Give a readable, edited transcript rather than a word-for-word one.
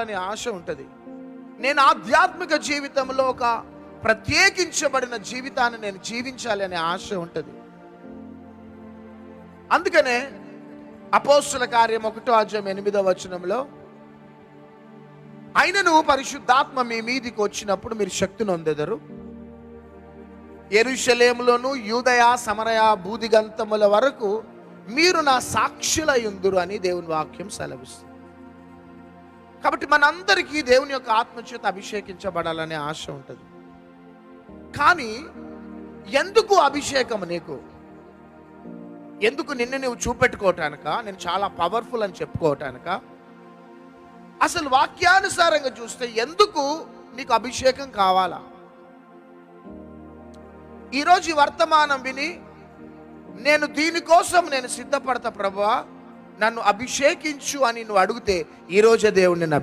అనే ఆశ ఉంటుంది. నేను ఆధ్యాత్మిక జీవితంలో ఒక ప్రత్యేకించబడిన జీవితాన్ని నేను జీవించాలి అనే ఆశ ఉంటుంది. అందుకనే అపోస్తుల కార్యం 1:8 అయినను పరిశుద్ధాత్మ మీ మీదికి వచ్చినప్పుడు మీరు శక్తిని పొందెదరు, యెరూషలేములోను యూదయ సమరయ భూదిగంతముల వరకు మీరు నా సాక్షులయుందురు అని దేవుని వాక్యం సెలవిస్తుంది. కాబట్టి మనందరికీ దేవుని యొక్క ఆత్మచేత అభిషేకించబడాలనే ఆశ ఉంటుంది. కానీ ఎందుకు అభిషేకం నీకు? ఎందుకు నిన్ను నువ్వు చూపెట్టుకోవటానిక? నేను చాలా పవర్ఫుల్ అని చెప్పుకోవటానిక? అసలు వాక్యానుసారంగా చూస్తే ఎందుకు నీకు అభిషేకం కావాలా? ఈరోజు ఈ వర్తమానం విని నేను దీనికోసం నేను సిద్ధపడతా ప్రభువా, నన్ను అభిషేకించు అని నువ్వు అడిగితే ఈరోజే దేవుడు నిన్ను